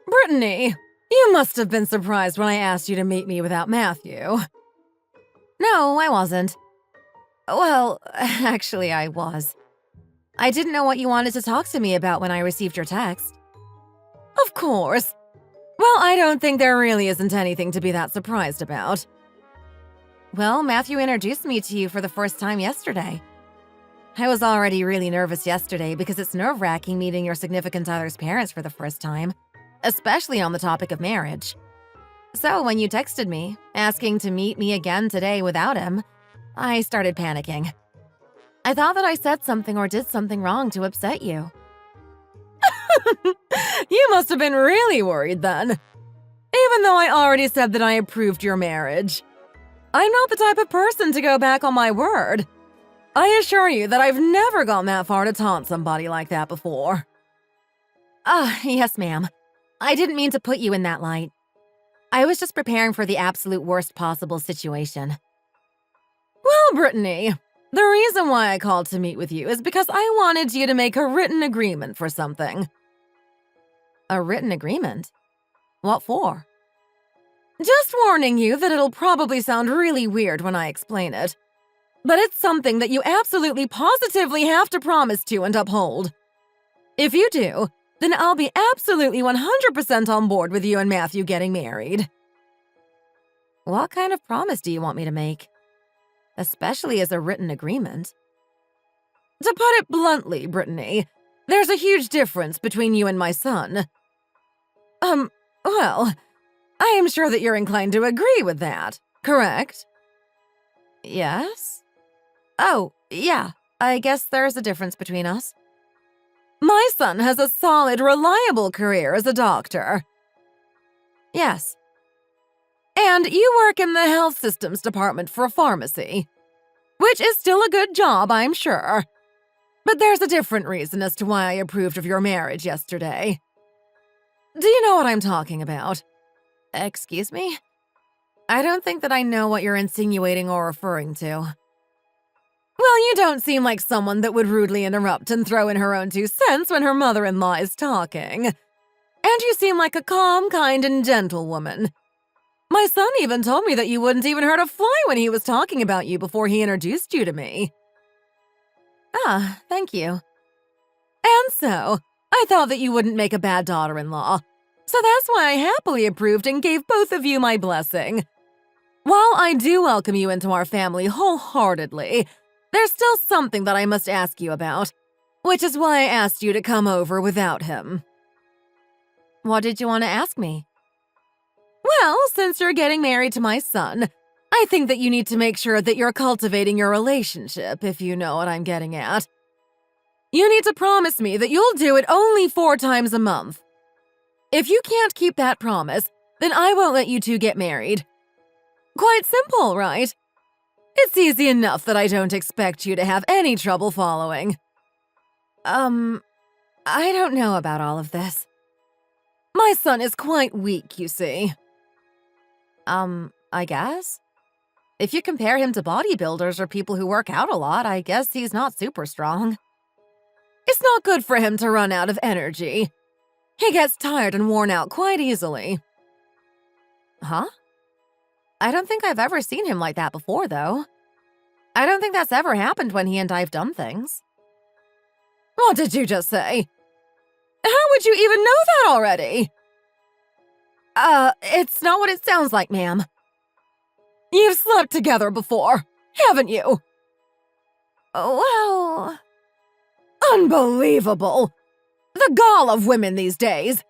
Brittany, you must have been surprised when I asked you to meet me without Matthew. No, I wasn't. Well, actually, I was. I didn't know what you wanted to talk to me about when I received your text. Of course. Well, I don't think there really isn't anything to be that surprised about. Well, Matthew introduced me to you for the first time yesterday. I was already really nervous yesterday because it's nerve-wracking meeting your significant other's parents for the first time, especially on the topic of marriage. So when you texted me, asking to meet me again today without him, I started panicking. I thought that I said something or did something wrong to upset you. You must have been really worried then. Even though I already said that I approved your marriage. I'm not the type of person to go back on my word. I assure you that I've never gone that far to taunt somebody like that before. Yes, ma'am. I didn't mean to put you in that light. I was just preparing for the absolute worst possible situation. Well, Brittany, the reason why I called to meet with you is because I wanted you to make a written agreement for something. A written agreement? What for? Just warning you that it'll probably sound really weird when I explain it. But it's something that you absolutely positively have to promise to and uphold. If you do, then I'll be absolutely 100% on board with you and Matthew getting married. What kind of promise do you want me to make? Especially as a written agreement. To put it bluntly, Brittany, there's a huge difference between you and my son. Well, I am sure that you're inclined to agree with that, correct? Yes? Oh, yeah, I guess there's a difference between us. My son has a solid, reliable career as a doctor. Yes. And you work in the health systems department for a pharmacy, which is still a good job, I'm sure. But there's a different reason as to why I approved of your marriage yesterday. Do you know what I'm talking about? Excuse me? I don't think that I know what you're insinuating or referring to. Well, you don't seem like someone that would rudely interrupt and throw in her own 2 cents when her mother-in-law is talking. And you seem like a calm, kind, and gentle woman. My son even told me that you wouldn't even hurt a fly when he was talking about you before he introduced you to me. Ah, thank you. And so, I thought that you wouldn't make a bad daughter-in-law. So that's why I happily approved and gave both of you my blessing. While I do welcome you into our family wholeheartedly, there's still something that I must ask you about, which is why I asked you to come over without him. What did you want to ask me? Well, since you're getting married to my son, I think that you need to make sure that you're cultivating your relationship, if you know what I'm getting at. You need to promise me that you'll do it only 4 times a month. If you can't keep that promise, then I won't let you two get married. Quite simple, right? It's easy enough that I don't expect you to have any trouble following. I don't know about all of this. My son is quite weak, you see. I guess? If you compare him to bodybuilders or people who work out a lot, I guess he's not super strong. It's not good for him to run out of energy. He gets tired and worn out quite easily. Huh? I don't think I've ever seen him like that before, though. I don't think that's ever happened when he and I've done things. What did you just say? How would you even know that already? It's not what it sounds like, ma'am. You've slept together before, haven't you? Well... Unbelievable! The gall of women these days!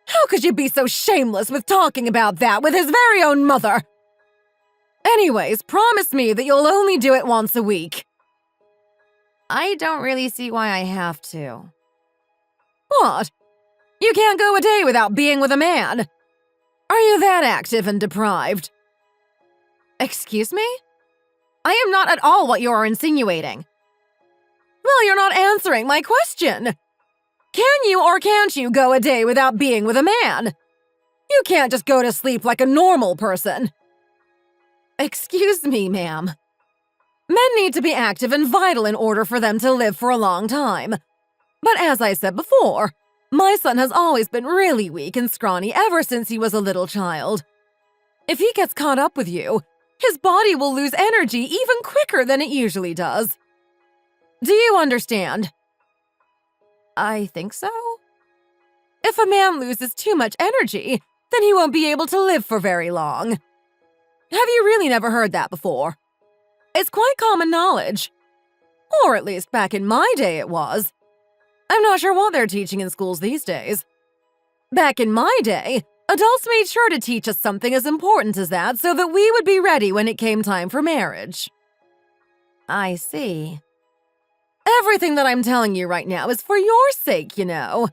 How could you be so shameless with talking about that with his very own mother? Anyways, promise me that you'll only do it once a week. I don't really see why I have to. What? You can't go a day without being with a man? Are you that active and deprived? Excuse me? I am not at all what you are insinuating. Well, you're not answering my question. Can you or can't you go a day without being with a man? You can't just go to sleep like a normal person. Excuse me, ma'am. Men need to be active and vital in order for them to live for a long time. But as I said before, My son has always been really weak and scrawny ever since he was a little child. If he gets caught up with you, his body will lose energy even quicker than it usually does. Do you understand? I think so. If a man loses too much energy, then he won't be able to live for very long. Have you really never heard that before? It's quite common knowledge. Or at least back in my day it was. I'm not sure what they're teaching in schools these days. Back in my day, adults made sure to teach us something as important as that so that we would be ready when it came time for marriage. I see. Everything that I'm telling you right now is for your sake, you know.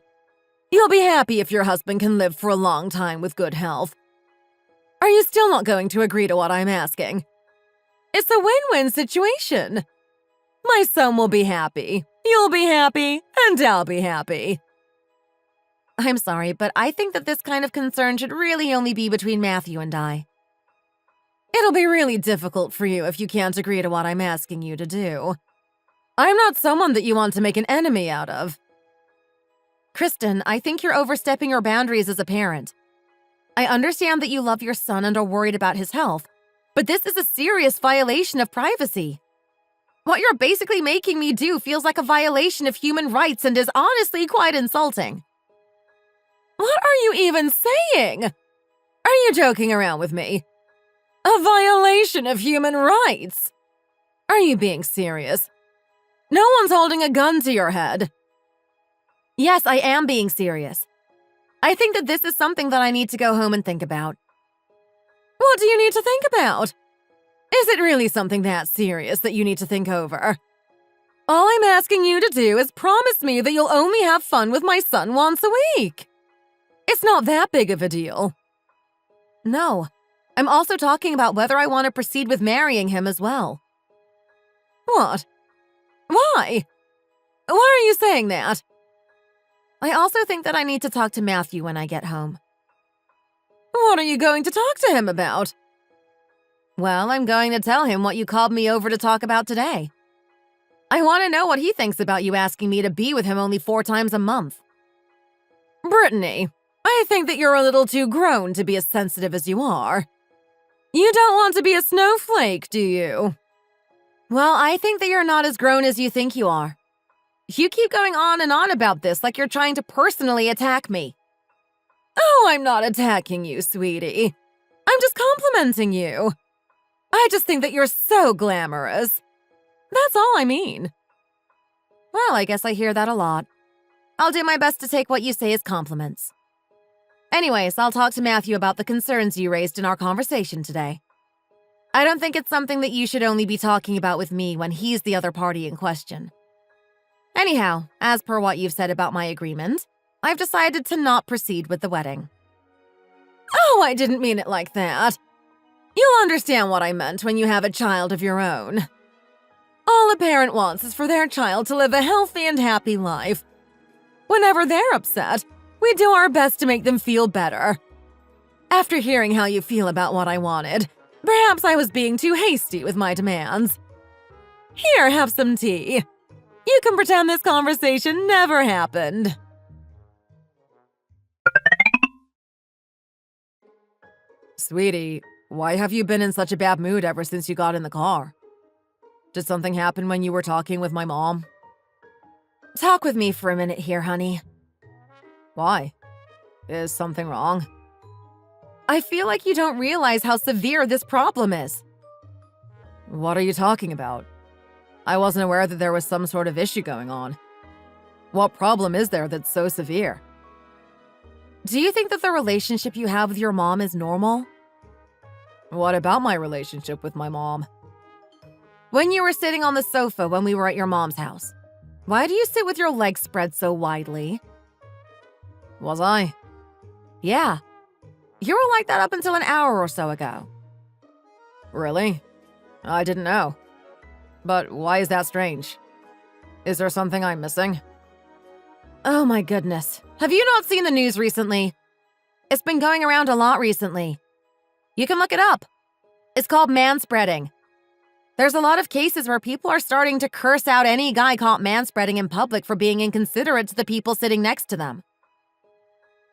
You'll be happy if your husband can live for a long time with good health. Are you still not going to agree to what I'm asking? It's a win-win situation. My son will be happy, you'll be happy, and I'll be happy. I'm sorry, but I think that this kind of concern should really only be between Matthew and I. It'll be really difficult for you if you can't agree to what I'm asking you to do. I'm not someone that you want to make an enemy out of. Kristen, I think you're overstepping your boundaries as a parent. I understand that you love your son and are worried about his health, but this is a serious violation of privacy. What you're basically making me do feels like a violation of human rights and is honestly quite insulting. What are you even saying? Are you joking around with me? A violation of human rights? Are you being serious? No one's holding a gun to your head. Yes, I am being serious. I think that this is something that I need to go home and think about. What do you need to think about? Is it really something that serious that you need to think over? All I'm asking you to do is promise me that you'll only have fun with my son once a week. It's not that big of a deal. No, I'm also talking about whether I want to proceed with marrying him as well. What? Why? Why are you saying that? I also think that I need to talk to Matthew when I get home. What are you going to talk to him about? Well, I'm going to tell him what you called me over to talk about today. I want to know what he thinks about you asking me to be with him only 4 times a month. Brittany, I think that you're a little too grown to be as sensitive as you are. You don't want to be a snowflake, do you? Well, I think that you're not as grown as you think you are. You keep going on and on about this like you're trying to personally attack me. Oh, I'm not attacking you, sweetie. I'm just complimenting you. I just think that you're so glamorous. That's all I mean. Well, I guess I hear that a lot. I'll do my best to take what you say as compliments. Anyways, I'll talk to Matthew about the concerns you raised in our conversation today. I don't think it's something that you should only be talking about with me when he's the other party in question. Anyhow, as per what you've said about my agreement, I've decided to not proceed with the wedding. Oh, I didn't mean it like that. You'll understand what I meant when you have a child of your own. All a parent wants is for their child to live a healthy and happy life. Whenever they're upset, we do our best to make them feel better. After hearing how you feel about what I wanted, perhaps I was being too hasty with my demands. Here, have some tea. You can pretend this conversation never happened. Sweetie, why have you been in such a bad mood ever since you got in the car? Did something happen when you were talking with my mom? Talk with me for a minute here, honey. Why? Is something wrong? I feel like you don't realize how severe this problem is. What are you talking about? I wasn't aware that there was some sort of issue going on. What problem is there that's so severe? Do you think that the relationship you have with your mom is normal? What about my relationship with my mom? When you were sitting on the sofa when we were at your mom's house, why do you sit with your legs spread so widely? Was I? Yeah. You were like that up until an hour or so ago. Really? I didn't know. But why is that strange? Is there something I'm missing? Oh my goodness. Have you not seen the news recently? It's been going around a lot recently. You can look it up. It's called manspreading. There's a lot of cases where people are starting to curse out any guy caught manspreading in public for being inconsiderate to the people sitting next to them.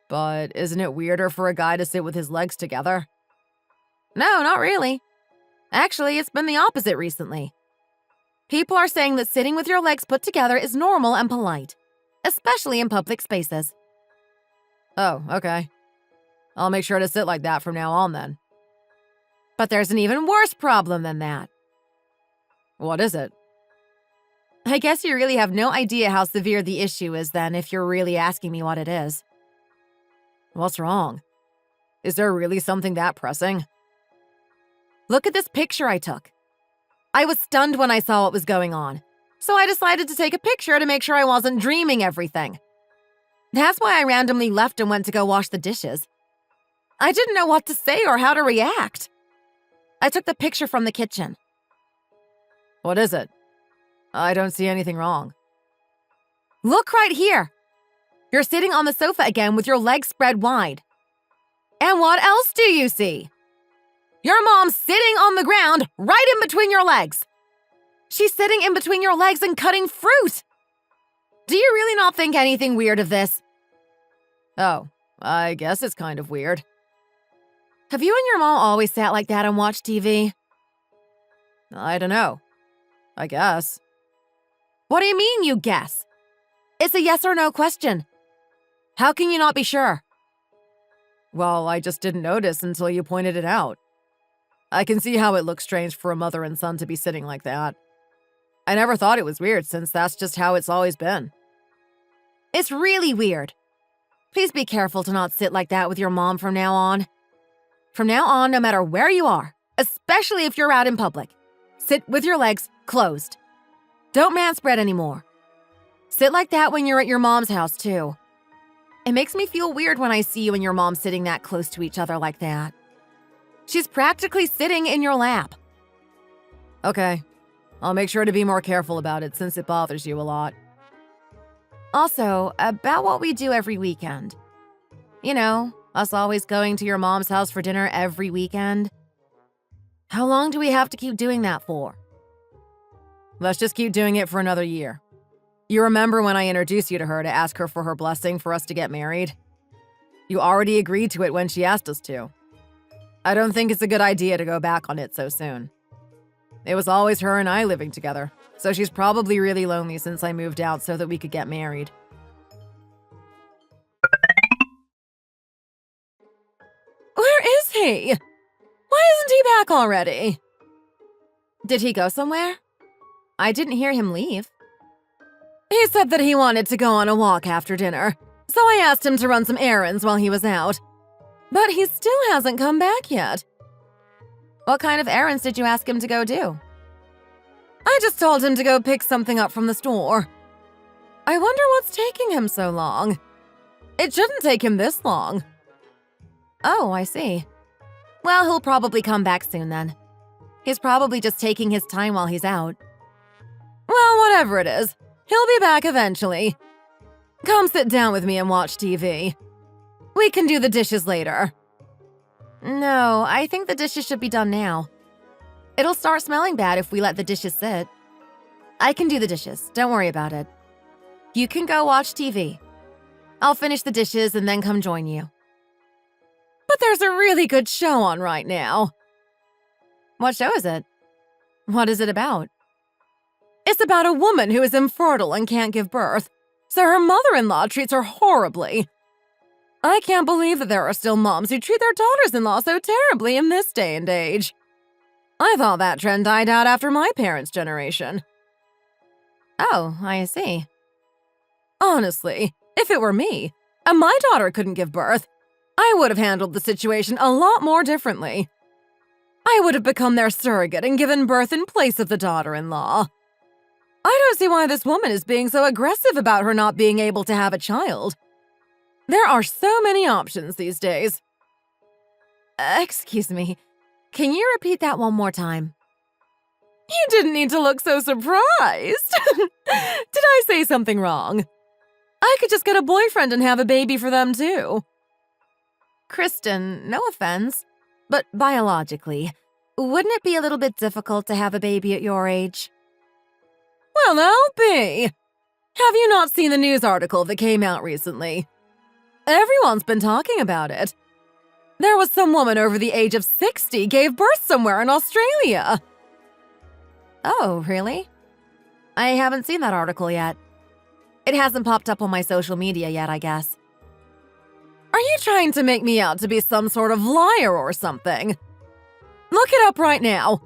But isn't it weirder for a guy to sit with his legs together? No, not really. Actually, it's been the opposite recently. People are saying that sitting with your legs put together is normal and polite, especially in public spaces. Oh, okay. I'll make sure to sit like that from now on then. But there's an even worse problem than that. What is it? I guess you really have no idea how severe the issue is then if you're really asking me what it is. What's wrong? Is there really something that pressing? Look at this picture I took. I was stunned when I saw what was going on, so I decided to take a picture to make sure I wasn't dreaming everything. That's why I randomly left and went to go wash the dishes. I didn't know what to say or how to react. I took the picture from the kitchen. What is it? I don't see anything wrong. Look right here. You're sitting on the sofa again with your legs spread wide. And what else do you see? Your mom's sitting on the ground right in between your legs. She's sitting in between your legs and cutting fruit. Do you really not think anything weird of this? Oh, I guess it's kind of weird. Have you and your mom always sat like that and watched TV? I don't know. I guess. What do you mean, you guess? It's a yes or no question. How can you not be sure? Well, I just didn't notice until you pointed it out. I can see how it looks strange for a mother and son to be sitting like that. I never thought it was weird since that's just how it's always been. It's really weird. Please be careful to not sit like that with your mom from now on. From now on, no matter where you are, especially if you're out in public, sit with your legs closed. Don't manspread anymore. Sit like that when you're at your mom's house, too. It makes me feel weird when I see you and your mom sitting that close to each other like that. She's practically sitting in your lap. Okay, I'll make sure to be more careful about it since it bothers you a lot. Also, about what we do every weekend. You know, us always going to your mom's house for dinner every weekend. How long do we have to keep doing that for? Let's just keep doing it for another year. You remember when I introduced you to her to ask her for her blessing for us to get married? You already agreed to it when she asked us to. I don't think it's a good idea to go back on it so soon. It was always her and I living together, so she's probably really lonely since I moved out so that we could get married. Where is he? Why isn't he back already? Did he go somewhere? I didn't hear him leave. He said that he wanted to go on a walk after dinner, so I asked him to run some errands while he was out. But he still hasn't come back yet. What kind of errands did you ask him to go do? I just told him to go pick something up from the store. I wonder what's taking him so long. It shouldn't take him this long. Oh, I see. Well, he'll probably come back soon then. He's probably just taking his time while he's out. Well, whatever it is, he'll be back eventually. Come sit down with me and watch TV. We can do the dishes later. No, I think the dishes should be done now. It'll start smelling bad if we let the dishes sit. I can do the dishes, don't worry about it. You can go watch TV. I'll finish the dishes and then come join you. But there's a really good show on right now. What show is it? What is it about? It's about a woman who is infertile and can't give birth, so her mother-in-law treats her horribly. I can't believe that there are still moms who treat their daughters-in-law so terribly in this day and age. I thought that trend died out after my parents' generation. Oh, I see. Honestly, if it were me, and my daughter couldn't give birth, I would have handled the situation a lot more differently. I would have become their surrogate and given birth in place of the daughter-in-law. I don't see why this woman is being so aggressive about her not being able to have a child. There are so many options these days. Excuse me, can you repeat that one more time? You didn't need to look so surprised. Did I say something wrong? I could just get a boyfriend and have a baby for them too. Kristen, no offense, but biologically, wouldn't it be a little bit difficult to have a baby at your age? Well, I'll be. Have you not seen the news article that came out recently? Everyone's been talking about it. There was some woman over the age of 60 gave birth somewhere in Australia. Oh, really? I haven't seen that article yet. It hasn't popped up on my social media yet, I guess. Are you trying to make me out to be some sort of liar or something? Look it up right now.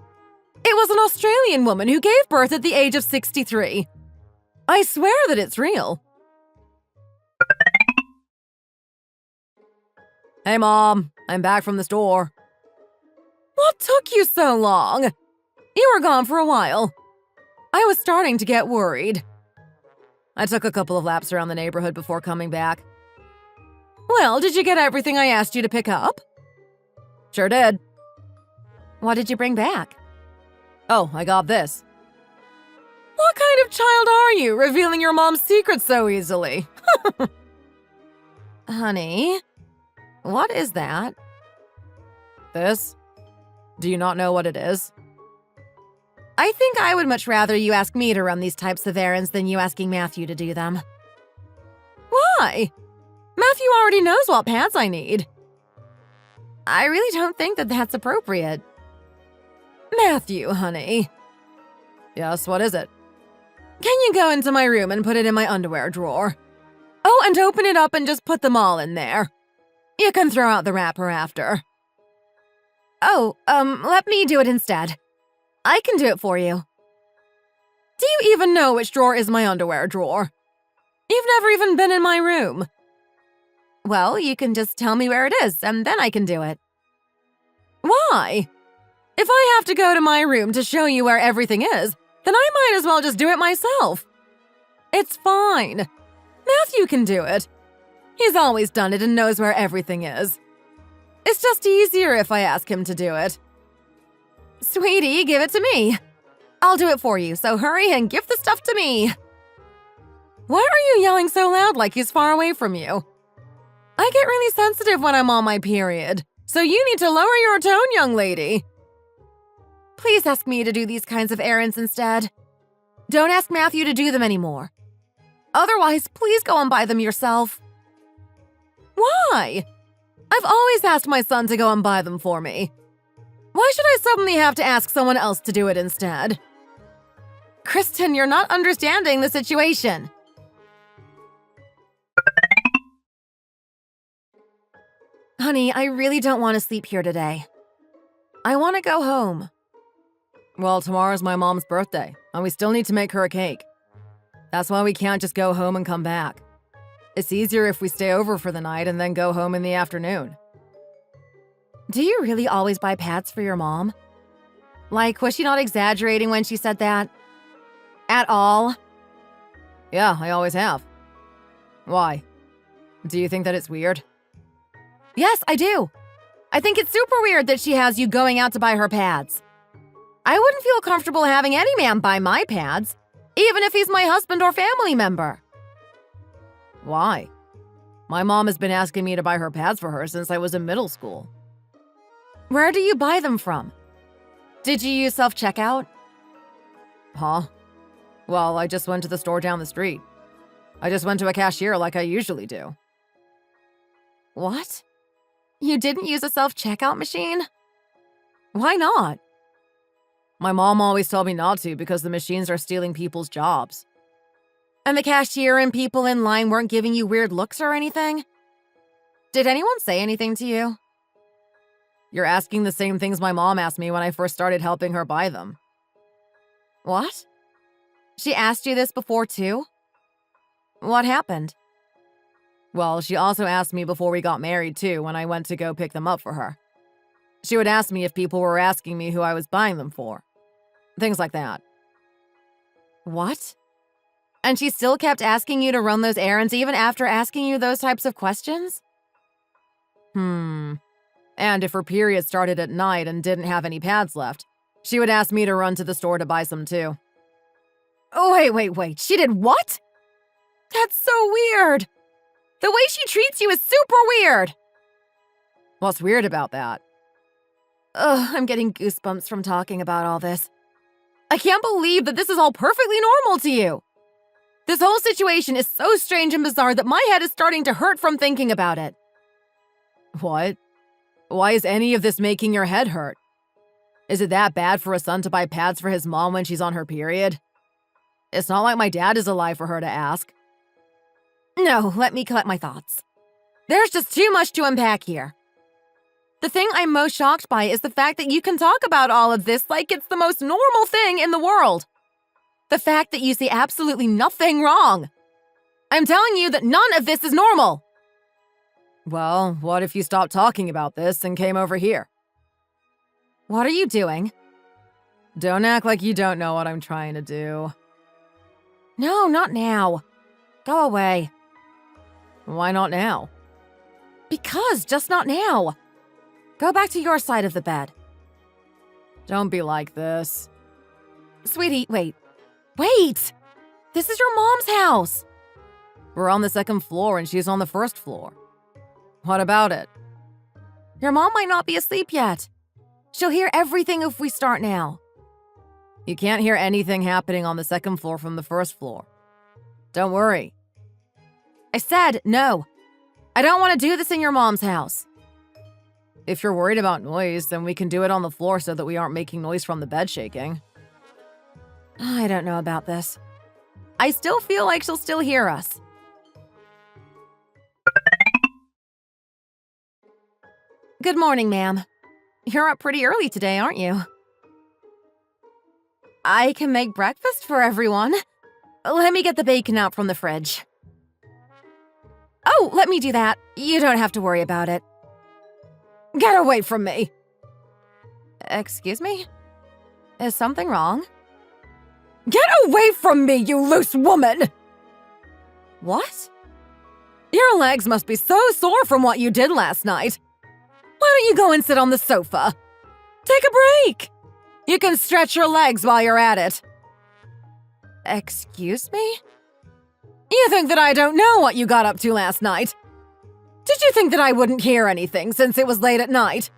It was an Australian woman who gave birth at the age of 63. I swear that it's real. Hey, Mom. I'm back from the store. What took you so long? You were gone for a while. I was starting to get worried. I took a couple of laps around the neighborhood before coming back. Well, did you get everything I asked you to pick up? Sure did. What did you bring back? Oh, I got this. What kind of child are you, revealing your mom's secrets so easily? Honey, what is that? This? Do you not know what it is? I think I would much rather you ask me to run these types of errands than you asking Matthew to do them. Why? Matthew already knows what pads I need. I really don't think that that's appropriate. Matthew, honey. Yes, what is it? Can you go into my room and put it in my underwear drawer? Oh, and open it up and just put them all in there. You can throw out the wrapper after. Oh, let me do it instead. I can do it for you. Do you even know which drawer is my underwear drawer? You've never even been in my room. Well, you can just tell me where it is, and then I can do it. Why? If I have to go to my room to show you where everything is, then I might as well just do it myself. It's fine. Matthew can do it. He's always done it and knows where everything is. It's just easier if I ask him to do it. Sweetie, give it to me. I'll do it for you, so hurry and give the stuff to me. Why are you yelling so loud like he's far away from you? I get really sensitive when I'm on my period, so you need to lower your tone, young lady. Please ask me to do these kinds of errands instead. Don't ask Matthew to do them anymore. Otherwise, please go and buy them yourself. Why? I've always asked my son to go and buy them for me. Why should I suddenly have to ask someone else to do it instead? Kristen, you're not understanding the situation. Honey, I really don't want to sleep here today. I want to go home. Well, tomorrow's my mom's birthday, and we still need to make her a cake. That's why we can't just go home and come back. It's easier if we stay over for the night and then go home in the afternoon. Do you really always buy pads for your mom? Like, was she not exaggerating when she said that? At all? Yeah, I always have. Why? Do you think that it's weird? Yes, I do. I think it's super weird that she has you going out to buy her pads. I wouldn't feel comfortable having any man buy my pads, even if he's my husband or family member. Why? My mom has been asking me to buy her pads for her since I was in middle school. Where do you buy them from? Did you use self-checkout? Huh? Well, I just went to the store down the street. I just went to a cashier like I usually do. What? You didn't use a self-checkout machine? Why not? My mom always told me not to because the machines are stealing people's jobs. And the cashier and people in line weren't giving you weird looks or anything? Did anyone say anything to you? You're asking the same things my mom asked me when I first started helping her buy them. What? She asked you this before too? What happened? Well, she also asked me before we got married too when I went to go pick them up for her. She would ask me if people were asking me who I was buying them for. Things like that. What? And she still kept asking you to run those errands even after asking you those types of questions? And if her period started at night and didn't have any pads left, she would ask me to run to the store to buy some too. Oh, wait. She did what? That's so weird. The way she treats you is super weird. What's weird about that? Ugh, I'm getting goosebumps from talking about all this. I can't believe that this is all perfectly normal to you. This whole situation is so strange and bizarre that my head is starting to hurt from thinking about it. What? Why is any of this making your head hurt? Is it that bad for a son to buy pads for his mom when she's on her period? It's not like my dad is alive for her to ask. No, let me collect my thoughts. There's just too much to unpack here. The thing I'm most shocked by is the fact that you can talk about all of this like it's the most normal thing in the world. The fact that you see absolutely nothing wrong. I'm telling you that none of this is normal. Well, what if you stopped talking about this and came over here? What are you doing? Don't act like you don't know what I'm trying to do. No, not now. Go away. Why not now? Because, just not now. Go back to your side of the bed. Don't be like this. Sweetie, wait. Wait! This is your mom's house. We're on the second floor and she's on the first floor. What about it? Your mom might not be asleep yet. She'll hear everything if we start now. You can't hear anything happening on the second floor from the first floor. Don't worry. I said no. I don't want to do this in your mom's house. If you're worried about noise, then we can do it on the floor so that we aren't making noise from the bed shaking. I don't know about this. I still feel like she'll still hear us. Good morning, ma'am. You're up pretty early today, aren't you? I can make breakfast for everyone. Let me get the bacon out from the fridge. Oh, let me do that. You don't have to worry about it. Get away from me! Excuse me? Is something wrong? Get away from me, you loose woman! What? Your legs must be so sore from what you did last night. Why don't you go and sit on the sofa? Take a break! You can stretch your legs while you're at it. Excuse me? You think that I don't know what you got up to last night? Did you think that I wouldn't hear anything since it was late at night?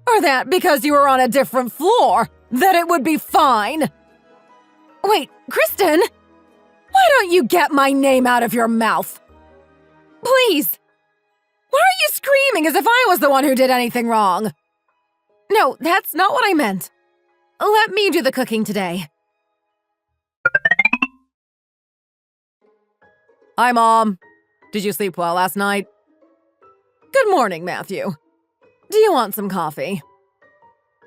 Or that because you were on a different floor, that it would be fine? Wait, Kristen? Why don't you get my name out of your mouth? Please! Why are you screaming as if I was the one who did anything wrong? No, that's not what I meant. Let me do the cooking today. Hi, Mom. Did you sleep well last night? Good morning, Matthew. Do you want some coffee?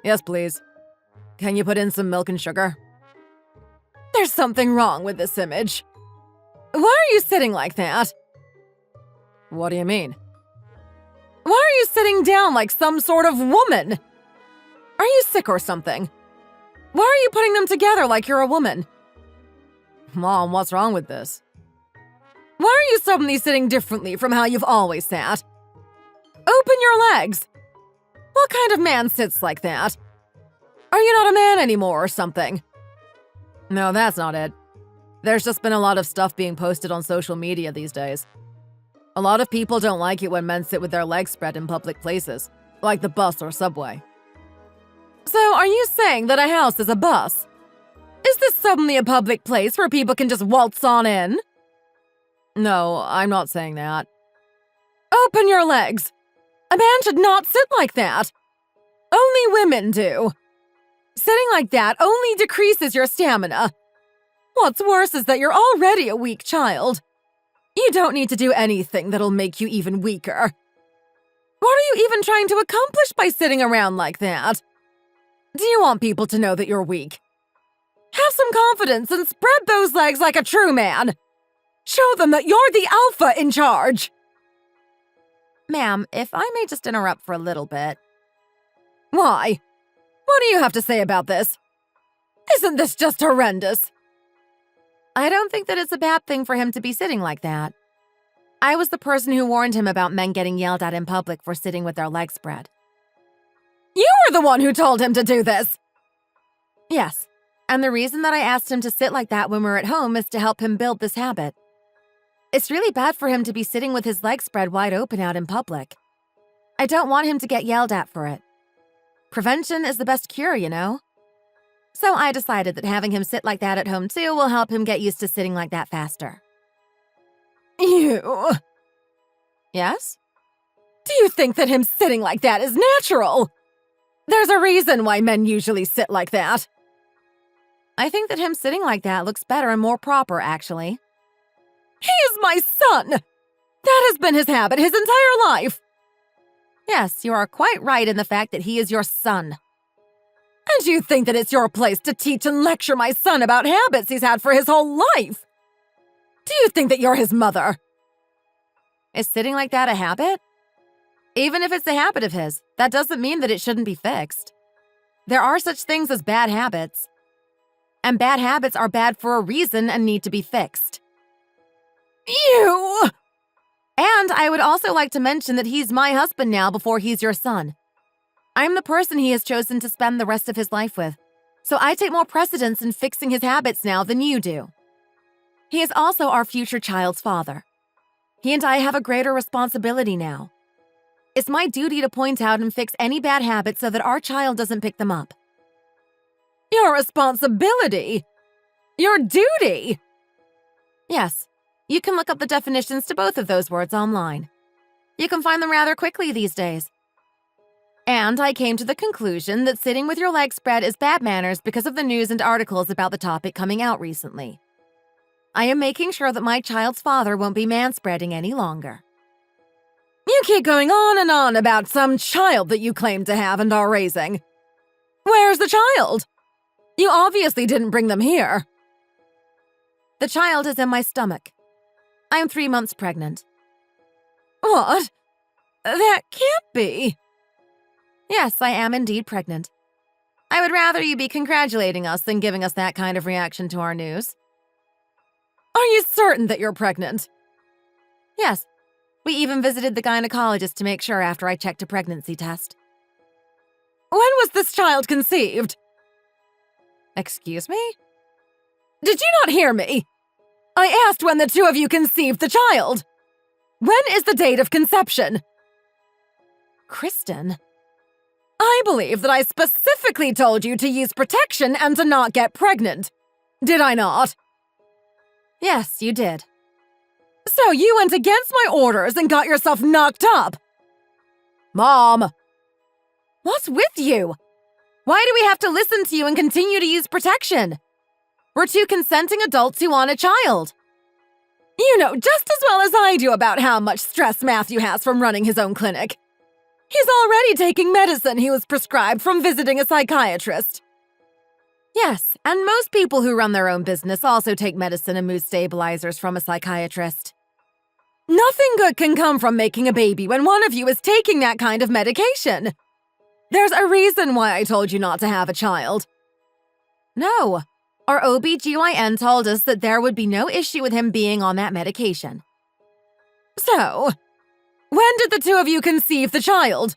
Yes, please. Can you put in some milk and sugar? There's something wrong with this image. Why are you sitting like that? What do you mean? Why are you sitting down like some sort of woman? Are you sick or something? Why are you putting them together like you're a woman? Mom, what's wrong with this? Why are you suddenly sitting differently from how you've always sat? Open your legs. What kind of man sits like that? Are you not a man anymore or something? No, that's not it. There's just been a lot of stuff being posted on social media these days. A lot of people don't like it when men sit with their legs spread in public places, like the bus or subway. So are you saying that a house is a bus? Is this suddenly a public place where people can just waltz on in? No, I'm not saying that. Open your legs. A man should not sit like that. Only women do. Sitting like that only decreases your stamina. What's worse is that you're already a weak child. You don't need to do anything that'll make you even weaker. What are you even trying to accomplish by sitting around like that? Do you want people to know that you're weak? Have some confidence and spread those legs like a true man. Show them that you're the alpha in charge. Ma'am, if I may just interrupt for a little bit. Why? What do you have to say about this? Isn't this just horrendous? I don't think that it's a bad thing for him to be sitting like that. I was the person who warned him about men getting yelled at in public for sitting with their legs spread. You were the one who told him to do this! Yes, and the reason that I asked him to sit like that when we're at home is to help him build this habit. It's really bad for him to be sitting with his legs spread wide open out in public. I don't want him to get yelled at for it. Prevention is the best cure, you know? So I decided that having him sit like that at home too will help him get used to sitting like that faster. Ew. Yes? Do you think that him sitting like that is natural? There's a reason why men usually sit like that. I think that him sitting like that looks better and more proper, actually. He is my son! That has been his habit his entire life! Yes, you are quite right in the fact that he is your son. And you think that it's your place to teach and lecture my son about habits he's had for his whole life? Do you think that you're his mother? Is sitting like that a habit? Even if it's a habit of his, that doesn't mean that it shouldn't be fixed. There are such things as bad habits. And bad habits are bad for a reason and need to be fixed. Ew! And I would also like to mention that he's my husband now before he's your son. I'm the person he has chosen to spend the rest of his life with, so I take more precedence in fixing his habits now than you do. He is also our future child's father. He and I have a greater responsibility now. It's my duty to point out and fix any bad habits so that our child doesn't pick them up. Your responsibility? Your duty? Yes, you can look up the definitions to both of those words online. You can find them rather quickly these days. And I came to the conclusion that sitting with your legs spread is bad manners because of the news and articles about the topic coming out recently. I am making sure that my child's father won't be manspreading any longer. You keep going on and on about some child that you claim to have and are raising. Where's the child? You obviously didn't bring them here. The child is in my stomach. I am 3 months pregnant. What? That can't be. Yes, I am indeed pregnant. I would rather you be congratulating us than giving us that kind of reaction to our news. Are you certain that you're pregnant? Yes. We even visited the gynecologist to make sure after I checked a pregnancy test. When was this child conceived? Excuse me? Did you not hear me? I asked when the two of you conceived the child. When is the date of conception? Kristen. I believe that I specifically told you to use protection and to not get pregnant. Did I not? Yes, you did. So you went against my orders and got yourself knocked up. Mom! What's with you? Why do we have to listen to you and continue to use protection? We're two consenting adults who want a child. You know just as well as I do about how much stress Matthew has from running his own clinic. He's already taking medicine he was prescribed from visiting a psychiatrist. Yes, and most people who run their own business also take medicine and mood stabilizers from a psychiatrist. Nothing good can come from making a baby when one of you is taking that kind of medication. There's a reason why I told you not to have a child. No, our OBGYN told us that there would be no issue with him being on that medication. So, when did the two of you conceive the child?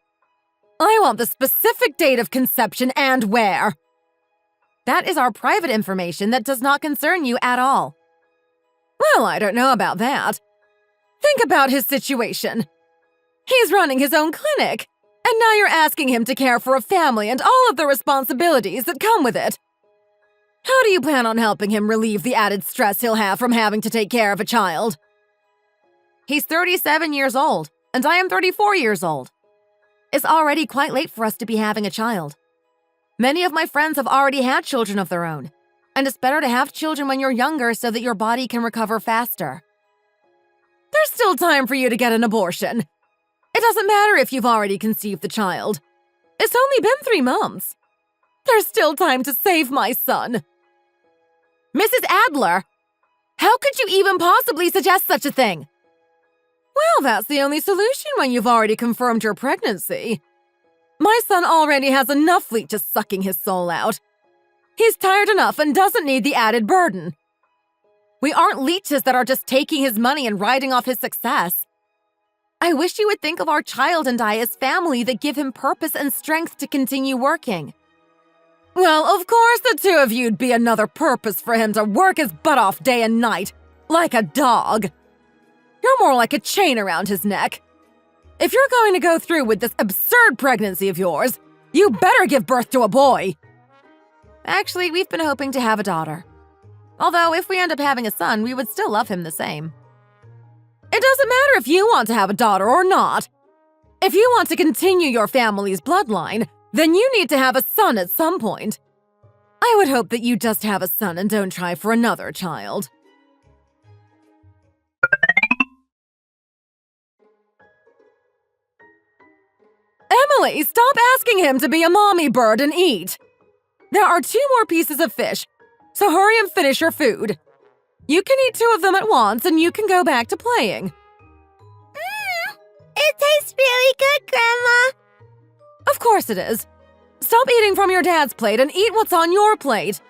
I want the specific date of conception and where. That is our private information that does not concern you at all. Well, I don't know about that. Think about his situation. He's running his own clinic, and now you're asking him to care for a family and all of the responsibilities that come with it. How do you plan on helping him relieve the added stress he'll have from having to take care of a child? He's 37 years old, and I am 34 years old. It's already quite late for us to be having a child. Many of my friends have already had children of their own, and it's better to have children when you're younger so that your body can recover faster. There's still time for you to get an abortion. It doesn't matter if you've already conceived the child. It's only been 3 months. There's still time to save my son. Mrs. Adler, how could you even possibly suggest such a thing? Well, that's the only solution when you've already confirmed your pregnancy. My son already has enough leeches sucking his soul out. He's tired enough and doesn't need the added burden. We aren't leeches that are just taking his money and riding off his success. I wish you would think of our child and I as family that give him purpose and strength to continue working. Well, of course the two of you'd be another purpose for him to work his butt off day and night, like a dog. You're more like a chain around his neck. If you're going to go through with this absurd pregnancy of yours, you better give birth to a boy. Actually, we've been hoping to have a daughter. Although, if we end up having a son, we would still love him the same. It doesn't matter if you want to have a daughter or not. If you want to continue your family's bloodline, then you need to have a son at some point. I would hope that you just have a son and don't try for another child. Emily, stop asking him to be a mommy bird and eat! There are 2 more pieces of fish, so hurry and finish your food. You can eat 2 of them at once and you can go back to playing. It tastes really good, Grandma. Of course it is. Stop eating from your dad's plate and eat what's on your plate.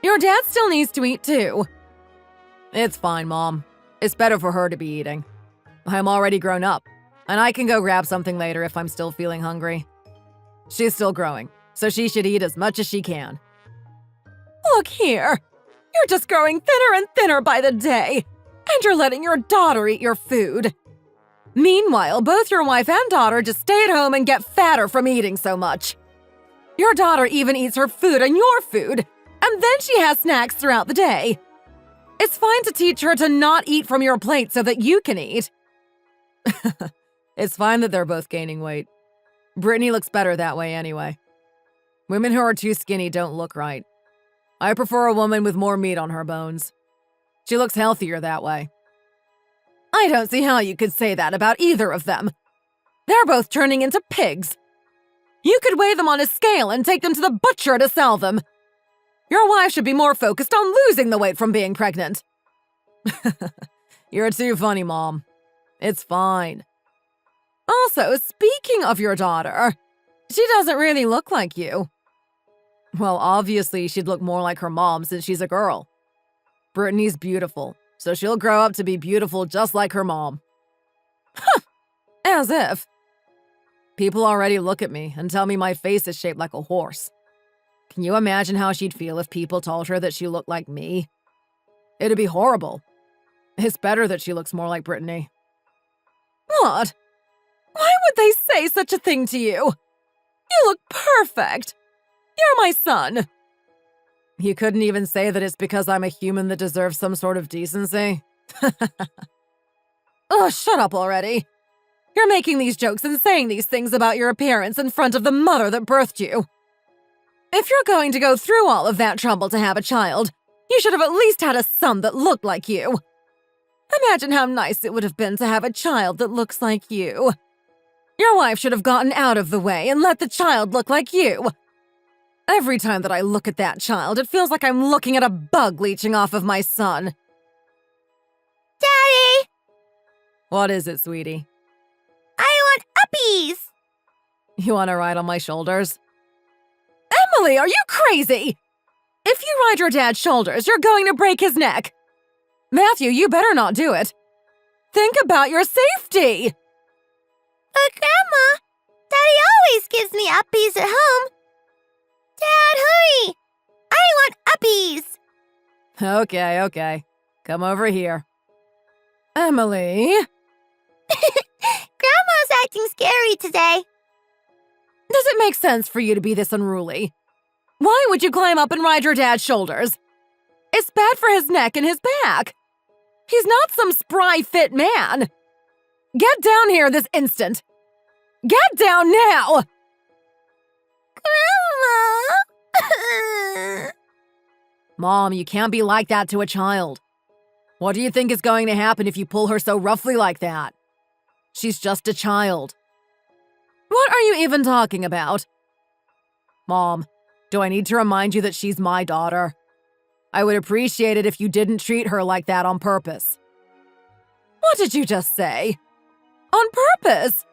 Your dad still needs to eat too. It's fine, Mom. It's better for her to be eating. I'm already grown up, and I can go grab something later if I'm still feeling hungry. She's still growing, so she should eat as much as she can. Look here. You're just growing thinner and thinner by the day, and you're letting your daughter eat your food. Meanwhile, both your wife and daughter just stay at home and get fatter from eating so much. Your daughter even eats her food and your food, and then she has snacks throughout the day. It's fine to teach her to not eat from your plate so that you can eat. It's fine that they're both gaining weight. Brittany looks better that way anyway. Women who are too skinny don't look right. I prefer a woman with more meat on her bones. She looks healthier that way. I don't see how you could say that about either of them. They're both turning into pigs. You could weigh them on a scale and take them to the butcher to sell them. Your wife should be more focused on losing the weight from being pregnant. You're too funny, Mom. It's fine. Also, speaking of your daughter, she doesn't really look like you. Well, obviously she'd look more like her mom since she's a girl. Brittany's beautiful, so she'll grow up to be beautiful just like her mom. Huh, as if. People already look at me and tell me my face is shaped like a horse. Can you imagine how she'd feel if people told her that she looked like me? It'd be horrible. It's better that she looks more like Brittany. What? Why would they say such a thing to you? You look perfect. You're my son. You couldn't even say that it's because I'm a human that deserves some sort of decency? Oh, shut up already. You're making these jokes and saying these things about your appearance in front of the mother that birthed you. If you're going to go through all of that trouble to have a child, you should have at least had a son that looked like you. Imagine how nice it would have been to have a child that looks like you. Your wife should have gotten out of the way and let the child look like you. Every time that I look at that child, it feels like I'm looking at a bug leeching off of my son. Daddy! What is it, sweetie? I want uppies! You want to ride on my shoulders? Emily, are you crazy? If you ride your dad's shoulders, you're going to break his neck. Matthew, you better not do it. Think about your safety. But Grandma, Daddy always gives me uppies at home. Dad, hurry! I want uppies! Okay. Come over here. Emily? Grandma's acting scary today. Does it make sense for you to be this unruly? Why would you climb up and ride your dad's shoulders? It's bad for his neck and his back. He's not some spry, fit man. Get down here this instant. Get down now! Grandma! Mom, you can't be like that to a child. What do you think is going to happen if you pull her so roughly like that? She's just a child. What are you even talking about? Mom, do I need to remind you that she's my daughter? I would appreciate it if you didn't treat her like that on purpose. What did you just say? On purpose?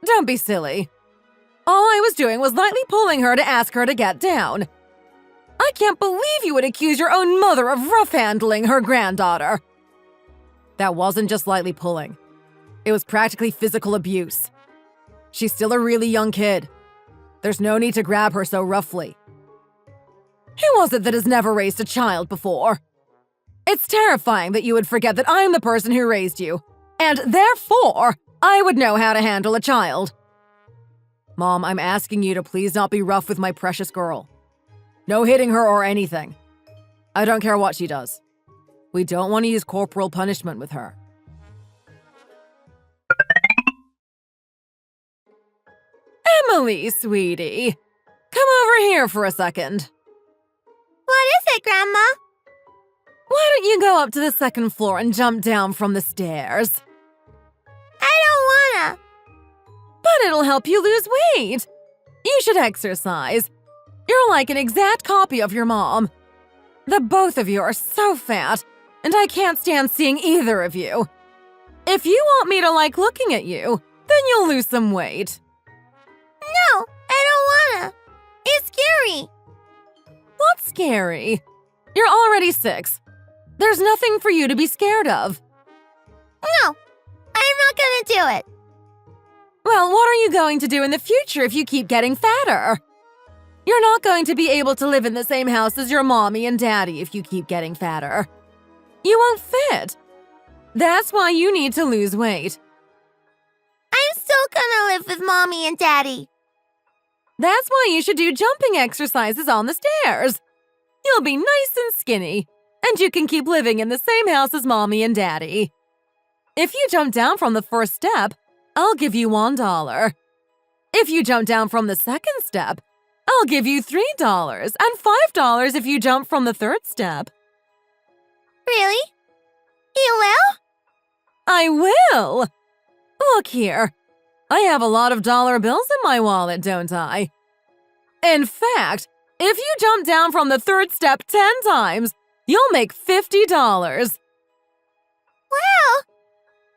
Don't be silly. All I was doing was lightly pulling her to ask her to get down. I can't believe you would accuse your own mother of rough-handling her granddaughter. That wasn't just lightly pulling. It was practically physical abuse. She's still a really young kid. There's no need to grab her so roughly. Who was it that has never raised a child before? It's terrifying that you would forget that I'm the person who raised you, and therefore, I would know how to handle a child. Mom, I'm asking you to please not be rough with my precious girl. No hitting her or anything. I don't care what she does. We don't want to use corporal punishment with her. Emily, sweetie. Come over here for a second. What is it, Grandma? Why don't you go up to the second floor and jump down from the stairs? I don't wanna. But it'll help you lose weight. You should exercise. You're like an exact copy of your mom. The both of you are so fat, and I can't stand seeing either of you. If you want me to like looking at you, then you'll lose some weight. No, I don't wanna. It's scary. What's scary? You're already 6. There's nothing for you to be scared of. No, I'm not gonna do it. Well, what are you going to do in the future if you keep getting fatter? You're not going to be able to live in the same house as your mommy and daddy if you keep getting fatter. You won't fit. That's why you need to lose weight. I'm still gonna live with Mommy and Daddy. That's why you should do jumping exercises on the stairs. You'll be nice and skinny, and you can keep living in the same house as Mommy and Daddy. If you jump down from the first step, I'll give you $1. If you jump down from the second step, I'll give you $3 and $5 if you jump from the third step. Really? You will? I will! Look here. I have a lot of dollar bills in my wallet, don't I? In fact, if you jump down from the third step 10 times, you'll make $50. Wow!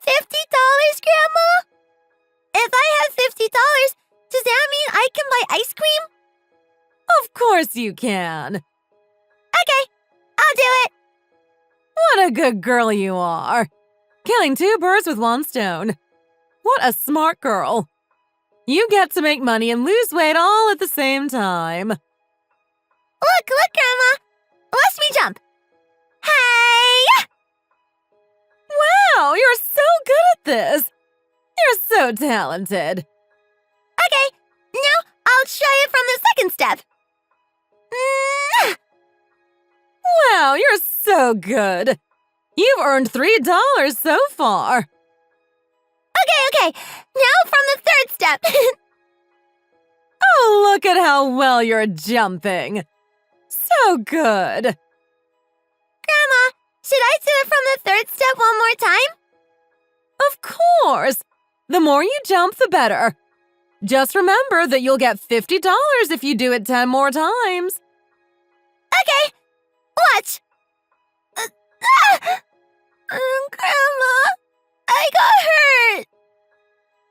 $50, Grandma? If I have $50, does that mean I can buy ice cream? Of course you can. Okay, I'll do it. What a good girl you are. Killing 2 birds with 1 stone. What a smart girl. You get to make money and lose weight all at the same time. Look, Grandma. Watch me jump. Hey! Wow, you're so good at this. You're so talented. Okay, now I'll try it from the second step. Wow, you're so good. You've earned $3 so far. Okay, now from the third step. Oh, look at how well you're jumping. So good. Grandma, should I do it from the third step one more time? Of course. The more you jump, the better. Just remember that you'll get $50 if you do it 10 more times. Okay, watch. Grandma, I got hurt.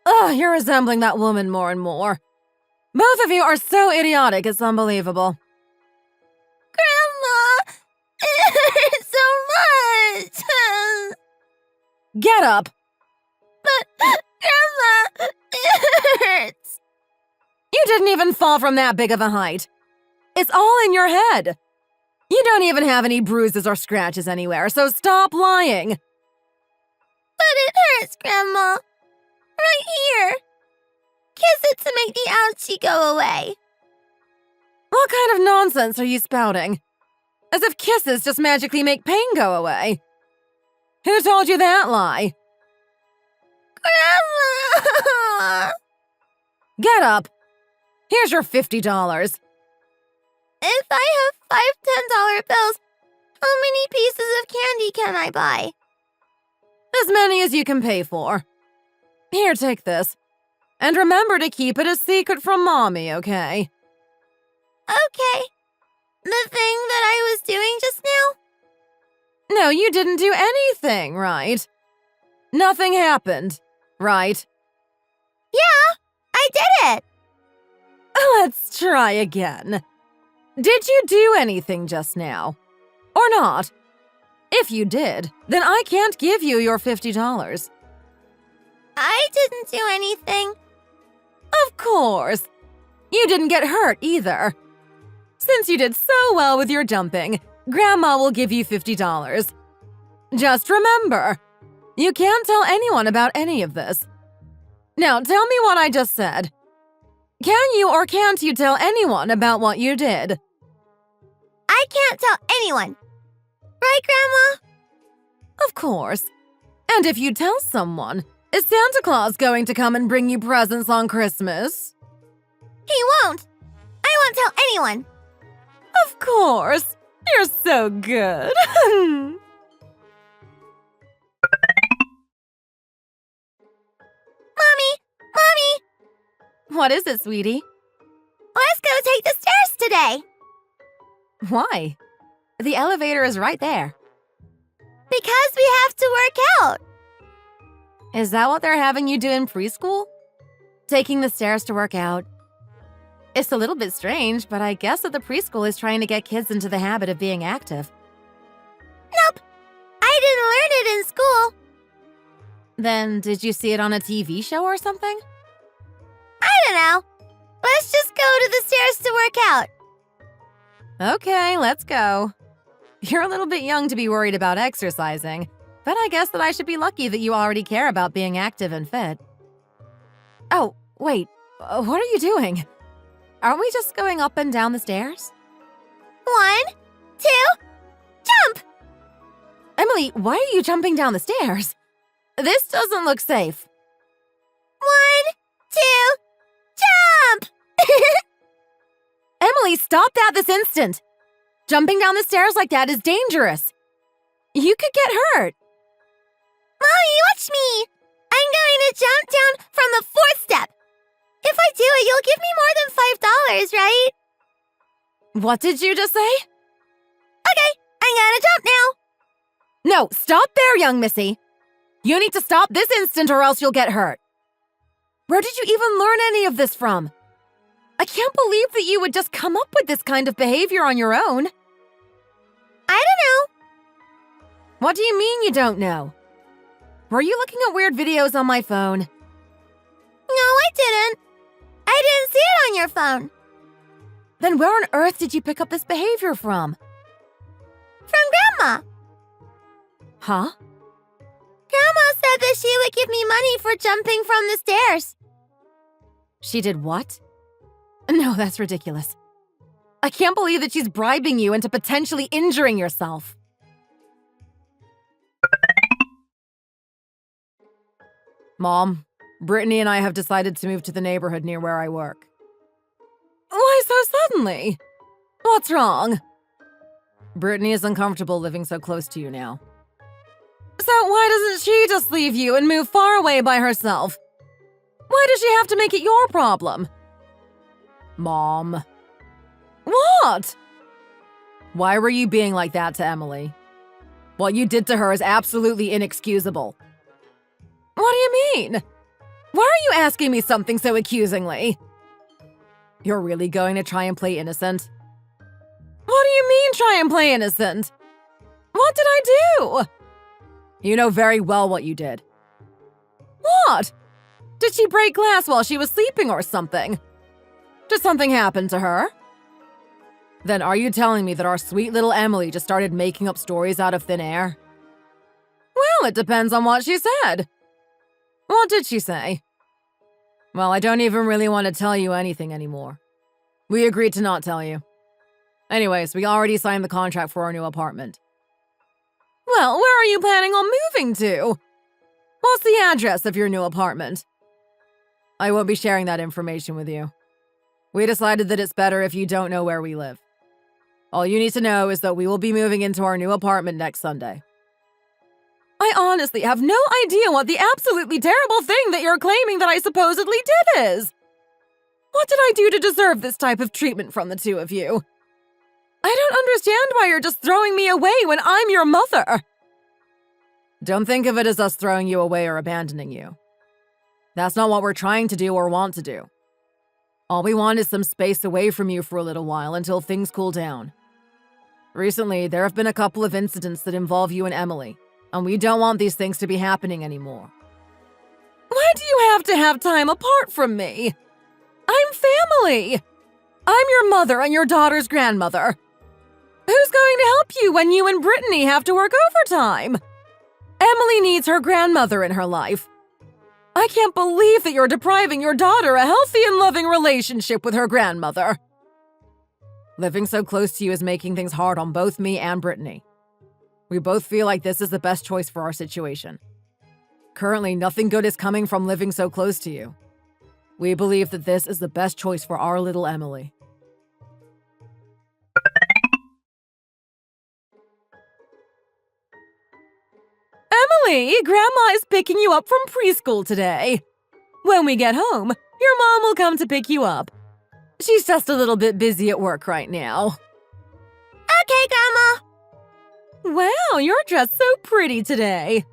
Oh, you're resembling that woman more and more. Both of you are so idiotic, it's unbelievable. Grandma, it hurts so much. Get up. But, Grandma, it hurts. You didn't even fall from that big of a height. It's all in your head. You don't even have any bruises or scratches anywhere, so stop lying. But it hurts, Grandma. Right here. Kiss it to make the ouchie go away. What kind of nonsense are you spouting? As if kisses just magically make pain go away. Who told you that lie? Grandma! Get up. Here's your $50. If I have 5 $10 bills, how many pieces of candy can I buy? As many as you can pay for. Here, take this. And remember to keep it a secret from Mommy, okay? Okay. The thing that I was doing just now? No, you didn't do anything, right? Nothing happened, right? Yeah, I did it. Let's try again. Did you do anything just now? Or not? If you did, then I can't give you your $50. I didn't do anything. Of course. You didn't get hurt either. Since you did so well with your jumping, Grandma will give you $50. Just remember, you can't tell anyone about any of this. Now tell me what I just said. Can you or can't you tell anyone about what you did? I can't tell anyone. Right, Grandma? Of course. And if you tell someone, is Santa Claus going to come and bring you presents on Christmas? He won't. I won't tell anyone. Of course. You're so good. Mommy! What is it, sweetie? Let's go take the stairs today. Why? The elevator is right there. Because we have to work out. Is that what they're having you do in preschool? Taking the stairs to work out? It's a little bit strange, but I guess that the preschool is trying to get kids into the habit of being active. Nope. I didn't learn it in school. Then did you see it on a TV show or something? I don't know. Let's just go to the stairs to work out. Okay, let's go. You're a little bit young to be worried about exercising, but I guess that I should be lucky that you already care about being active and fit. Oh, wait. What are you doing? Aren't we just going up and down the stairs? 1, 2, jump! Emily, why are you jumping down the stairs? This doesn't look safe. 1, 2, jump! Emily, stop that this instant! Jumping down the stairs like that is dangerous. You could get hurt. Mommy, watch me! I'm going to jump down from the 4th step. If I do it, you'll give me more than $5, right? What did you just say? Okay, I'm gonna jump now. No, stop there, young missy. You need to stop this instant or else you'll get hurt. Where did you even learn any of this from? I can't believe that you would just come up with this kind of behavior on your own. I don't know. What do you mean you don't know? Were you looking at weird videos on my phone? No, I didn't. I didn't see it on your phone. Then where on earth did you pick up this behavior from? From Grandma. Huh? Grandma said that she would give me money for jumping from the stairs. She did what? No, that's ridiculous. I can't believe that she's bribing you into potentially injuring yourself. Mom, Brittany and I have decided to move to the neighborhood near where I work. Why so suddenly? What's wrong? Brittany is uncomfortable living so close to you now. So why doesn't she just leave you and move far away by herself? Why does she have to make it your problem? Mom. What? Why were you being like that to Emily? What you did to her is absolutely inexcusable. What do you mean? Why are you asking me something so accusingly? You're really going to try and play innocent? What do you mean try and play innocent? What did I do? You know very well what you did. What? Did she break glass while she was sleeping or something? Did something happen to her? Then are you telling me that our sweet little Emily just started making up stories out of thin air? Well, it depends on what she said. What did she say? Well, I don't even really want to tell you anything anymore. We agreed to not tell you. Anyways, we already signed the contract for our new apartment. Well, where are you planning on moving to? What's the address of your new apartment? I won't be sharing that information with you. We decided that it's better if you don't know where we live. All you need to know is that we will be moving into our new apartment next Sunday. I honestly have no idea what the absolutely terrible thing that you're claiming that I supposedly did is. What did I do to deserve this type of treatment from the two of you? I don't understand why you're just throwing me away when I'm your mother. Don't think of it as us throwing you away or abandoning you. That's not what we're trying to do or want to do. All we want is some space away from you for a little while until things cool down. Recently, there have been a couple of incidents that involve you and Emily, and we don't want these things to be happening anymore. Why do you have to have time apart from me? I'm family. I'm your mother and your daughter's grandmother. Who's going to help you when you and Brittany have to work overtime? Emily needs her grandmother in her life. I can't believe that you're depriving your daughter a healthy and loving relationship with her grandmother. Living so close to you is making things hard on both me and Brittany. We both feel like this is the best choice for our situation. Currently, nothing good is coming from living so close to you. We believe that this is the best choice for our little Emily. Emily, Grandma is picking you up from preschool today. When we get home, your mom will come to pick you up. She's just a little bit busy at work right now. Okay, Grandma. Wow, you're dressed so pretty today.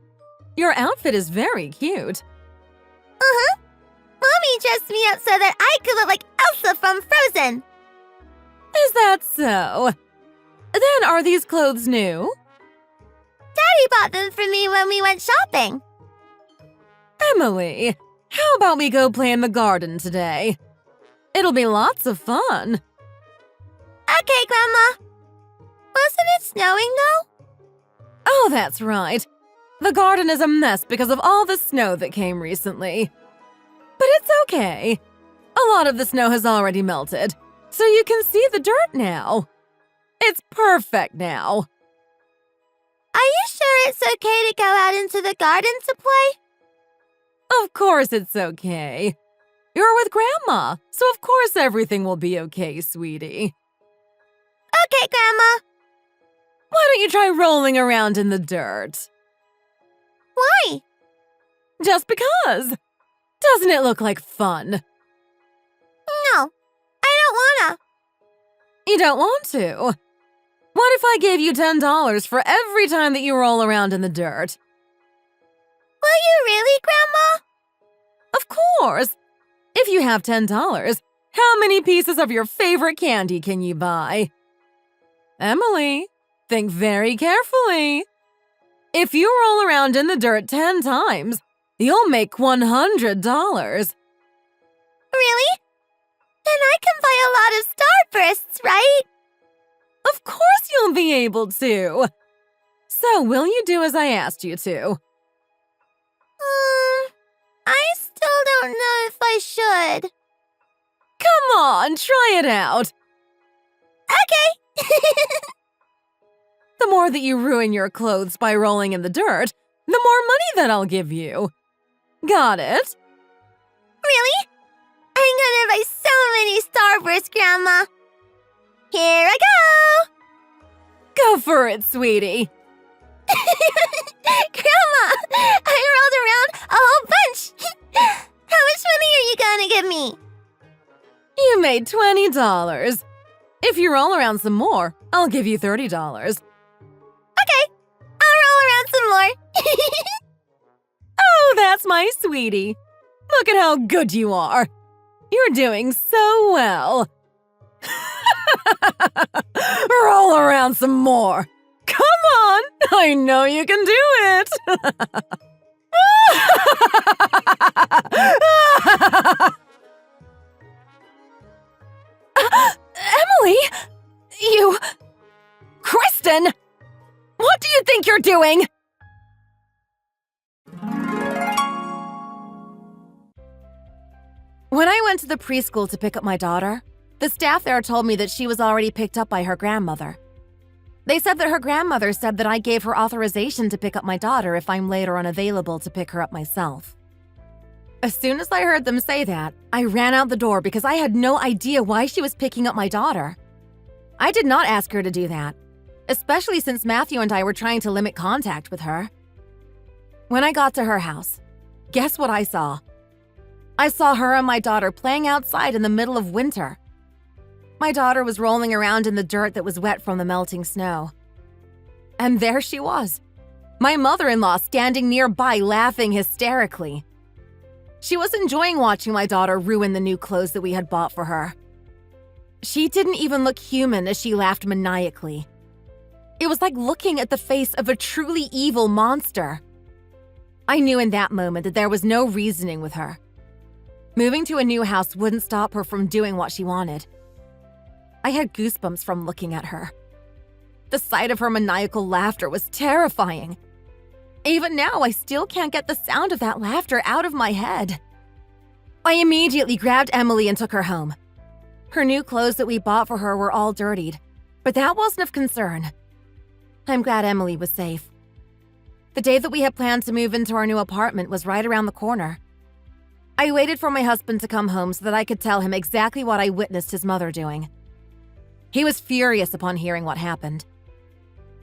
Your outfit is very cute. Uh-huh. Mommy dressed me up so that I could look like Elsa from Frozen. Is that so? Then are these clothes new? Daddy bought them for me when we went shopping. Emily, how about we go play in the garden today? It'll be lots of fun. Okay, Grandma. Wasn't it snowing, though? Oh, that's right. The garden is a mess because of all the snow that came recently. But it's okay. A lot of the snow has already melted, so you can see the dirt now. It's perfect now. Are you sure it's okay to go out into the garden to play? Of course it's okay. You're with Grandma, so of course everything will be okay, sweetie. Okay, Grandma. Why don't you try rolling around in the dirt? Why? Just because. Doesn't it look like fun? No, I don't wanna. You don't want to? What if I gave you $10 for every time that you roll around in the dirt? Will you really, Grandma? Of course. If you have $10, how many pieces of your favorite candy can you buy? Emily, think very carefully. If you roll around in the dirt 10 times, you'll make $100. Really? Then I can buy a lot of starbursts, right? Of course you'll be able to. So will you do as I asked you to? I still don't know if I should. Come on, try it out. Okay. The more that you ruin your clothes by rolling in the dirt, the more money that I'll give you. Got it? Really? I'm gonna buy so many starbursts, Grandma. Here I go. Go for it, sweetie. Grandma, I rolled around a whole bunch. How much money are you gonna give me? You made $20. If you roll around some more, I'll give you $30. Okay, I'll roll around some more. Oh, that's my sweetie. Look at how good you are. You're doing so well. Roll around some more. Come on, I know you can do it. Emily, Kristen, what do you think you're doing? When I went to the preschool to pick up my daughter, the staff there told me that she was already picked up by her grandmother. They said that her grandmother said that I gave her authorization to pick up my daughter if I'm late or unavailable to pick her up myself. As soon as I heard them say that, I ran out the door because I had no idea why she was picking up my daughter. I did not ask her to do that, especially since Matthew and I were trying to limit contact with her. When I got to her house, guess what I saw? I saw her and my daughter playing outside in the middle of winter. My daughter was rolling around in the dirt that was wet from the melting snow. And there she was, my mother-in-law standing nearby laughing hysterically. She was enjoying watching my daughter ruin the new clothes that we had bought for her. She didn't even look human as she laughed maniacally. It was like looking at the face of a truly evil monster. I knew in that moment that there was no reasoning with her. Moving to a new house wouldn't stop her from doing what she wanted. I had goosebumps from looking at her. The sight of her maniacal laughter was terrifying. Even now, I still can't get the sound of that laughter out of my head. I immediately grabbed Emily and took her home. Her new clothes that we bought for her were all dirtied, but that wasn't of concern. I'm glad Emily was safe. The day that we had planned to move into our new apartment was right around the corner. I waited for my husband to come home so that I could tell him exactly what I witnessed his mother doing. He was furious upon hearing what happened.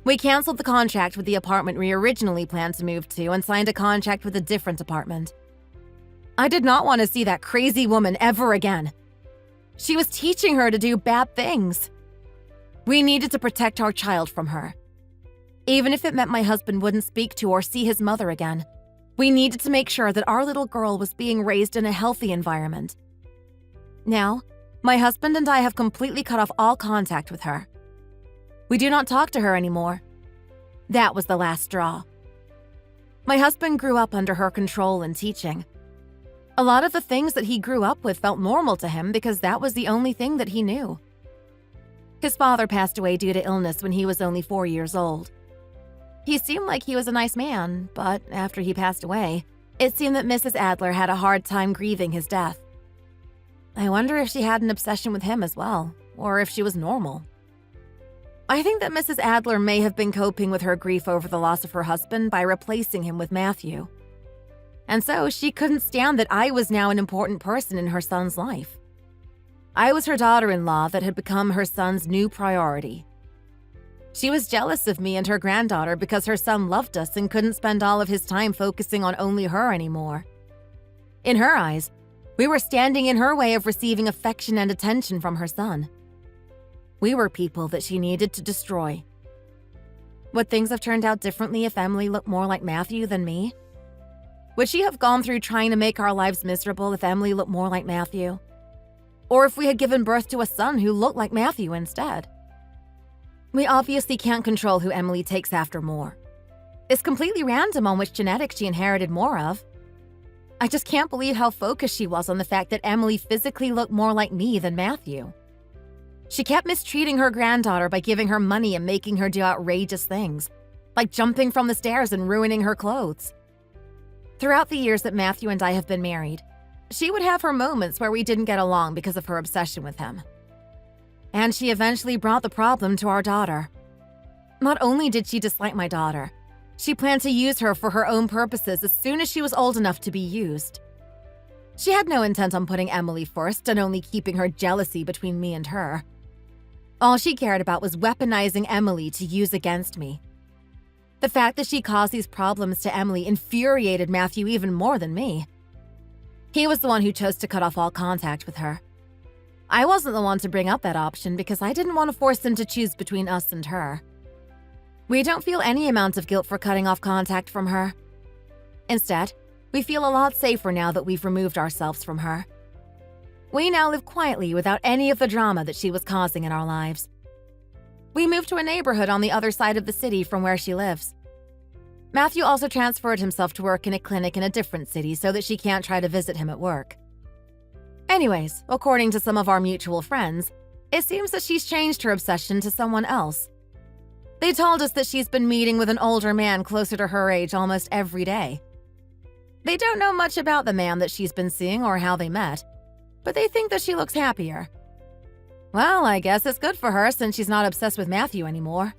We canceled the contract with the apartment we originally planned to move to and signed a contract with a different apartment. I did not want to see that crazy woman ever again. She was teaching her to do bad things. We needed to protect our child from her. Even if it meant my husband wouldn't speak to or see his mother again, we needed to make sure that our little girl was being raised in a healthy environment. Now, my husband and I have completely cut off all contact with her. We do not talk to her anymore. That was the last straw. My husband grew up under her control and teaching. A lot of the things that he grew up with felt normal to him because that was the only thing that he knew. His father passed away due to illness when he was only 4 years old. He seemed like he was a nice man, but after he passed away, it seemed that Mrs. Adler had a hard time grieving his death. I wonder if she had an obsession with him as well, or if she was normal. I think that Mrs. Adler may have been coping with her grief over the loss of her husband by replacing him with Matthew. And so she couldn't stand that I was now an important person in her son's life. I was her daughter-in-law that had become her son's new priority. She was jealous of me and her granddaughter because her son loved us and couldn't spend all of his time focusing on only her anymore. In her eyes, we were standing in her way of receiving affection and attention from her son. We were people that she needed to destroy. Would things have turned out differently if Emily looked more like Matthew than me? Would she have gone through trying to make our lives miserable if Emily looked more like Matthew? Or if we had given birth to a son who looked like Matthew instead? We obviously can't control who Emily takes after more. It's completely random on which genetics she inherited more of. I just can't believe how focused she was on the fact that Emily physically looked more like me than Matthew. She kept mistreating her granddaughter by giving her money and making her do outrageous things, like jumping from the stairs and ruining her clothes. Throughout the years that Matthew and I have been married, she would have her moments where we didn't get along because of her obsession with him. And she eventually brought the problem to our daughter. Not only did she dislike my daughter, she planned to use her for her own purposes as soon as she was old enough to be used. She had no intent on putting Emily first and only keeping her jealousy between me and her. All she cared about was weaponizing Emily to use against me. The fact that she caused these problems to Emily infuriated Matthew even more than me. He was the one who chose to cut off all contact with her. I wasn't the one to bring up that option because I didn't want to force him to choose between us and her. We don't feel any amount of guilt for cutting off contact from her. Instead, we feel a lot safer now that we've removed ourselves from her. We now live quietly without any of the drama that she was causing in our lives. We moved to a neighborhood on the other side of the city from where she lives. Matthew also transferred himself to work in a clinic in a different city so that she can't try to visit him at work. Anyways, according to some of our mutual friends, it seems that she's changed her obsession to someone else. They told us that she's been meeting with an older man closer to her age almost every day. They don't know much about the man that she's been seeing or how they met, but they think that she looks happier. Well, I guess it's good for her since she's not obsessed with Matthew anymore.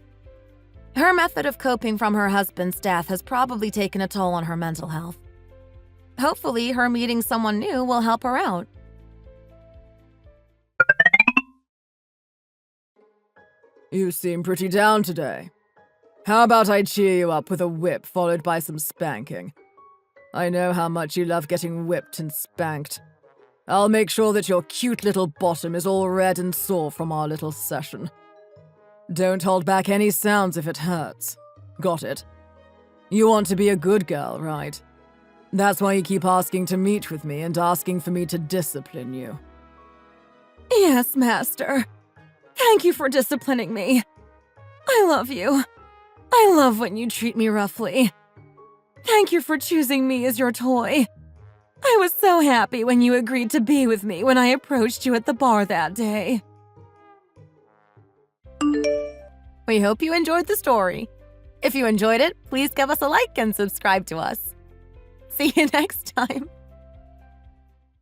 Her method of coping from her husband's death has probably taken a toll on her mental health. Hopefully, her meeting someone new will help her out. You seem pretty down today. How about I cheer you up with a whip followed by some spanking? I know how much you love getting whipped and spanked. I'll make sure that your cute little bottom is all red and sore from our little session. Don't hold back any sounds if it hurts. Got it? You want to be a good girl, right? That's why you keep asking to meet with me and asking for me to discipline you. Yes, Master. Thank you for disciplining me. I love you. I love when you treat me roughly. Thank you for choosing me as your toy. I was so happy when you agreed to be with me when I approached you at the bar that day. We hope you enjoyed the story. If you enjoyed it, please give us a like and subscribe to us. See you next time.